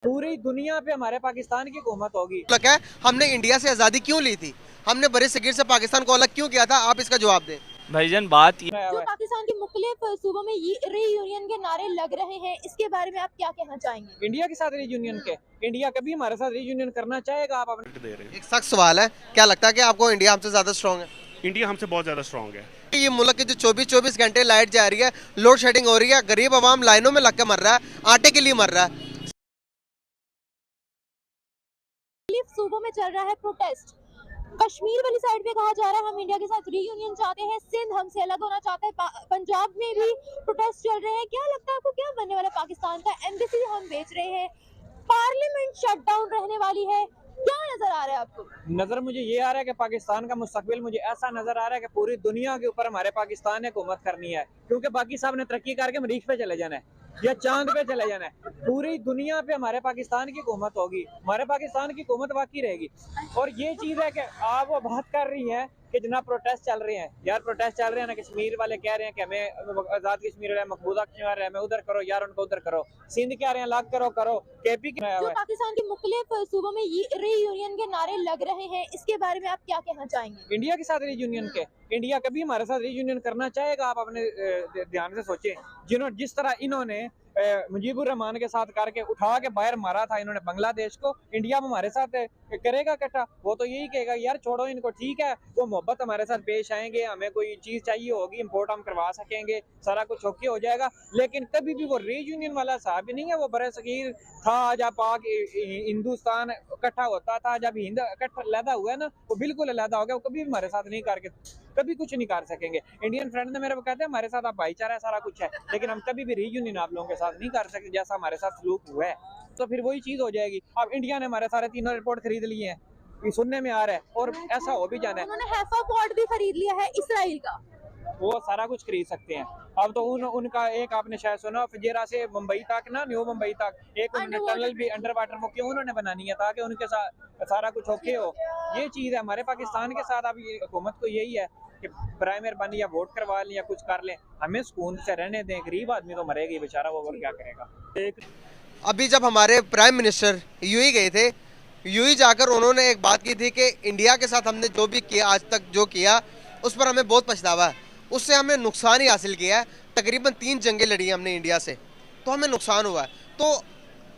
पूरी दुनिया पे हमारे पाकिस्तान की हुकूमत होगी। लगा है हमने इंडिया से आज़ादी क्यों ली थी, हमने बड़े सगीर से पाकिस्तान को अलग क्यों किया था, आप इसका जवाब दें। भाईजान बात ये जो पाकिस्तान के मुख्तलिफ सूबों में रीयूनियन के नारे लग रहे हैं, इसके बारे में आप क्या कहना चाहेंगे? इंडिया के साथ रीयूनियन के, इंडिया कभी हमारे साथ रीयूनियन करना चाहेगा? आप अपने दे रहे हैं। एक सख्त सवाल है, क्या लगता है कि आपको इंडिया हमसे ज़्यादा स्ट्रॉन्ग है? इंडिया हमसे बहुत ज़्यादा स्ट्रांग है। ये मुल्क के जो 24-24 घंटे लाइट जा रही है, लोड शेडिंग हो रही है, गरीब आवाम लाइनों में लग के मर रहा है, आटे के लिए मर रहा है। मुख्तलिफ सूबों में चल रहा है प्रोटेस्ट। कश्मीर वाली साइड पे कहा जा रहा है हम इंडिया के साथ रीयूनियन चाहते हैं, सिंध हमसे अलग होना चाहता है, पंजाब में भी प्रोटेस्ट चल रहे हैं। क्या लगता है आपको, क्या बनने वाला पाकिस्तान का? एम्बेसी हम बेच रहे हैं, पार्लियामेंट शट डाउन रहने वाली है, क्या नजर आ रहा है आपको? नजर मुझे ये आ रहा है कि पाकिस्तान का मुस्तकबिल मुझे ऐसा नजर आ रहा है कि पूरी दुनिया के ऊपर हमारे पाकिस्तान ने हुकूमत करनी है, क्योंकि बाकी साहब ने तरक्की करके मरीख पे चले जाना है या चांद पे चले जाना है। पूरी दुनिया पे हमारे पाकिस्तान की हुकूमत होगी, हमारे पाकिस्तान की हुकूमत बाकी रहेगी। और ये चीज है कि आप वो बात कर रही हैं कि जना प्रोटेस्ट चल रहे हैं, यार प्रोटेस्ट चल रहे हैं ना, कश्मीर वाले कह रहे हैं कि हमें आजाद कश्मीर है, मकबूजा कश्मीर है, हमें उधर करो यार, उनको उधर करो। सिंध कह रहे हैं अलग करो करो, केपी जो पाकिस्तान के मुख्तलिफ सूबों में रीयूनियन के नारे लग रहे हैं, इसके बारे में आप क्या कहना चाहेंगे? इंडिया के साथ रीयूनियन के, इंडिया कभी हमारे साथ रीयूनियन करना चाहेगा? आप अपने ध्यान से सोचें, जिस तरह इन्होंने मुजीबुर रहमान के साथ करके उठा के बाहर मारा था इन्होंने बांग्लादेश को, इंडिया में हमारे साथ करेगा इकट्ठा? वो तो यही कहेगा यार छोड़ो इनको, ठीक है वो मोहब्बत हमारे साथ पेश आएंगे, हमें कोई चीज चाहिए होगी इम्पोर्ट हम करवा सकेंगे, सारा कुछ ओके हो जाएगा। लेकिन कभी भी वो रीयूनियन वाला साहब ही नहीं है। वो बड़े सगीर था जब पाक हिंदुस्तान इकट्ठा होता था, जब हिंद इकट्ठा अलहदा हुआ है ना, वो बिल्कुल अलहदा हो गया। वो कभी भी हमारे साथ नहीं करके कभी कुछ नहीं कर सकेंगे। इंडियन फ्रेंड ने मेरे को कहते हैं हमारे साथ आप भाईचारा है, सारा कुछ है, लेकिन हम कभी भी रीयूनियन आप लोगों के साथ नहीं कर सकते जैसा हमारे साथ सलूक हुआ है। तो फिर वही चीज हो जाएगी। अब इंडिया ने हमारे सारे तीनों एयरपोर्ट खरीद लिए हैं, ये सुनने में आ रहा है, और ऐसा हो भी जाना है। उन्होंने हैफा पोर्ट भी खरीद लिया है इसराइल का। वो सारा कुछ खरीद सकते हैं। अब तो उनका एक आपने शायद सुना, फजेरा से मुंबई तक ना, न्यू मुंबई तक एक उन्होंने टनल भी अंडर वाटर वो क्यों उन्होंने बनानी है, ताकि उनके साथ सारा कुछ ओके हो। ये चीज है हमारे पाकिस्तान के साथ। अब हुकूमत को यही है कि प्राइमर बन या वोट करवा लें या कुछ कर लें, हमें सुकून से रहने दें। गरीब आदमी तो मरेगा ही बेचारा, वो और क्या करेगा। अभी जब हमारे प्राइम मिनिस्टर यूएई गए थे, यूएई जाकर उन्होंने एक बात की थी कि इंडिया के साथ हमने जो भी किया आज तक, जो किया उस पर हमें बहुत पछतावा है, उससे हमने नुकसान ही हासिल किया है। तकरीबन 3 जंगें लड़ी हैं हमने इंडिया से, तो हमें नुकसान हुआ है। तो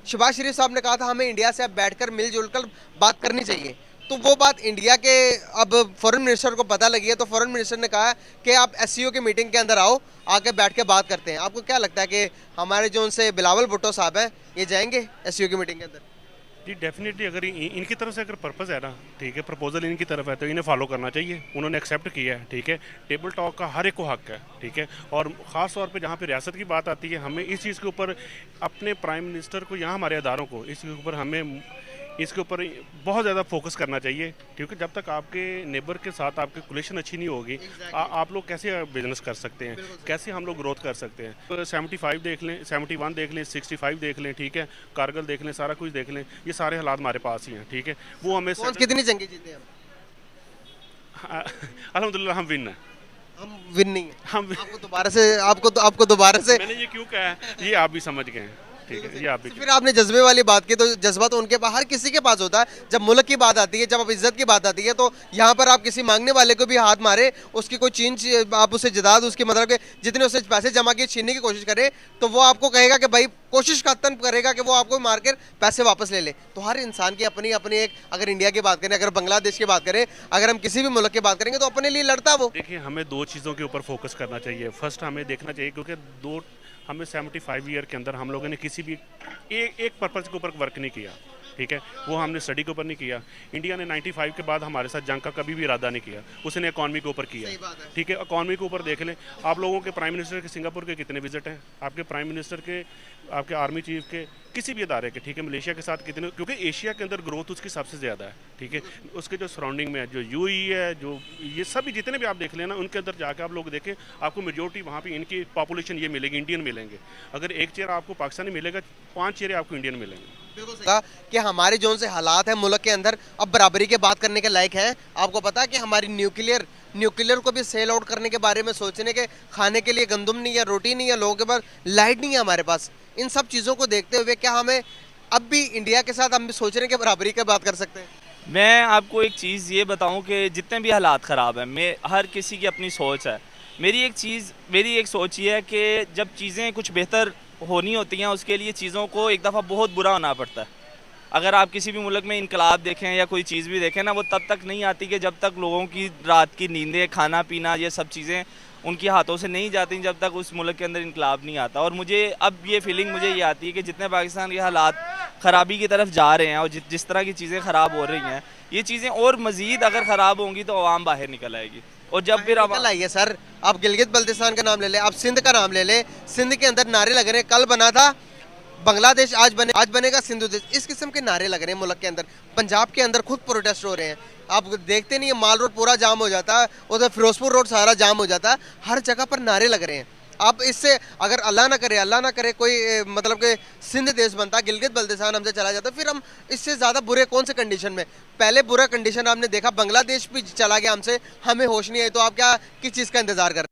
शहबाज शरीफ साहब ने कहा था हमें इंडिया से अब बैठकर मिलजुल कर बात करनी चाहिए। तो वो बात इंडिया के अब फॉरेन मिनिस्टर को पता लगी है, तो फॉरेन मिनिस्टर ने कहा कि आप एससीओ की मीटिंग के अंदर आओ, आके बैठ के बात करते हैं। आपको क्या लगता है कि हमारे जो उनसे बिलावल भुट्टो साहब हैं, ये जाएंगे एससीओ की मीटिंग के अंदर? जी डेफिनेटली, अगर इनकी तरफ से अगर पर्पस है ना, ठीक है, प्रपोजल इनकी तरफ है तो इन्हें फॉलो करना चाहिए। उन्होंने एक्सेप्ट किया है, ठीक है। टेबल टॉक का हर एक को हक है, ठीक है। और ख़ास तौर पे जहाँ पे रियासत की बात आती है, हमें इस चीज़ के ऊपर अपने प्राइम मिनिस्टर को, यहाँ हमारे अदारों को इसके ऊपर हमें इसके ऊपर बहुत ज़्यादा फोकस करना चाहिए, क्योंकि जब तक आपके नेबर के साथ आपकी रिलेशन अच्छी नहीं होगी, आप लोग कैसे बिजनेस कर सकते हैं, कैसे हम लोग ग्रोथ कर सकते हैं। तो 75 देख लें, 71 देख लें, 65 देख लें, ठीक है, कारगिल देख लें, सारा कुछ देख लें, ये सारे हालात हमारे पास ही हैं, ठीक है। वो हमें कितनी जंगें जीते हम? अल्हम्दुलिल्लाह हम विन हैं। हम विन नहीं है। हम आपको दोबारा से मैंने ये क्यों कहा है, ये आप भी समझ गए हैं, ठीक है, ये आप भी। फिर आपने जज्बे वाली बात की, तो जज्बा तो उनके पास, हर किसी के पास होता है। जब मुल्क की बात आती है, जब अब इज्जत की बात आती है, तो यहाँ पर आप किसी मांगने वाले को भी हाथ मारे, उसकी कोई आप उसे जदाद, उसकी मतलब के जितने उससे पैसे जमा किए छीनने की कोशिश करे, तो वो आपको कहेगा कि भाई कोशिश खत्म करेगा कि वो आपको मार कर पैसे वापस ले ले। तो हर इंसान की अपनी अपनी एक, अगर इंडिया की बात करें, अगर बांग्लादेश की बात करें, अगर हम किसी भी मुल्क की बात करेंगे, तो अपने लिए लड़ता वो। देखिए, हमें 2 चीज़ों के ऊपर फोकस करना चाहिए। फर्स्ट हमें देखना चाहिए, क्योंकि हमें 75 ईयर के अंदर हम लोगों ने किसी भी एक पर्पज़ के ऊपर वर्क नहीं किया, ठीक है। वो हमने स्टडी के ऊपर नहीं किया। इंडिया ने 95 के बाद हमारे साथ जंग का कभी भी इरादा नहीं किया, उसने इकॉनमी के ऊपर किया, ठीक है। इकॉनमी के ऊपर देख लें, आप लोगों के प्राइम मिनिस्टर के सिंगापुर के कितने विजिट हैं, आपके प्राइम मिनिस्टर के, आपके आर्मी चीफ के, किसी भी अदारे के, ठीक है, मलेशिया के साथ कितने, क्योंकि एशिया के अंदर ग्रोथ उसकी सबसे ज़्यादा है, ठीक है। उसके जो सराउंडिंग में है, जो यूएई है, जो ये सभी जितने भी आप देख लेना, उनके अंदर जाकर आप लोग देखें, आपको मेजोरिटी वहाँ पे इनकी पॉपुलेशन ये मिलेगी, इंडियन मिलेंगे। अगर एक चेहरा आपको पाकिस्तानी मिलेगा, 5 चेहरे आपको इंडियन मिलेंगे। कि हमारे जो से हालात हैं मुल्क के अंदर, अब बराबरी के बात करने के लायक हैं। आपको पता है कि हमारी न्यूक्लियर को भी सेल आउट करने के बारे में सोचने के, खाने के लिए गंदम नहीं है, रोटी नहीं है, लोगों के पास लाइट नहीं है हमारे पास। इन सब चीज़ों को देखते हुए क्या हमें अब भी इंडिया के साथ हम भी सोच रहे हैं कि बराबरी की बात कर सकते हैं? मैं आपको एक चीज़ ये बताऊं कि जितने भी हालात ख़राब हैं, मैं हर किसी की अपनी सोच है। मेरी एक सोच ये है कि जब चीज़ें कुछ बेहतर होनी होती हैं उसके लिए चीज़ों को एक दफ़ा बहुत बुरा होना पड़ता है। अगर आप किसी भी मुल्क में इनकलाब देखें या कोई चीज़ भी देखें ना, वो तब तक नहीं आती कि जब तक लोगों की रात की नींदें, खाना पीना, ये सब चीज़ें उनके हाथों से नहीं जाती जब तक उस मुल्क के अंदर इनकलाब नहीं आता। और मुझे अब ये फीलिंग मुझे ये आती है कि जितने पाकिस्तान के हालात ख़राबी की तरफ जा रहे हैं और जिस तरह की चीज़ें ख़राब हो रही हैं, ये चीज़ें और मज़ीद अगर ख़राब होंगी तो आवाम बाहर निकल आएगी। और जब फिर निकल आई है सर। आप गिलगित बल्तिस्तान का नाम ले लें, आप सिंध का नाम ले लें, सिंध के अंदर नारे लग रहे हैं, कल बना था बांग्लादेश, आज बनेगा सिंधु देश। इस किस्म के नारे लग रहे हैं मुल्क के अंदर। पंजाब के अंदर खुद प्रोटेस्ट हो रहे हैं, आप देखते नहीं है, माल रोड पूरा जाम हो जाता है, उधर फिरोजपुर रोड सारा जाम हो जाता है, हर जगह पर नारे लग रहे हैं। आप इससे अगर अल्लाह ना करे कोई मतलब कि सिंध देश बनता, गिलगित बल्तिस्तान हमसे चला जाता, फिर हम इससे ज़्यादा बुरे कौन से कंडीशन में? पहले बुरा कंडीशन आपने देखा, बांग्लादेश भी चला गया हमसे, हमें होश नहीं आई, तो आप क्या किस चीज़ का इंतज़ार कर रहे हैं?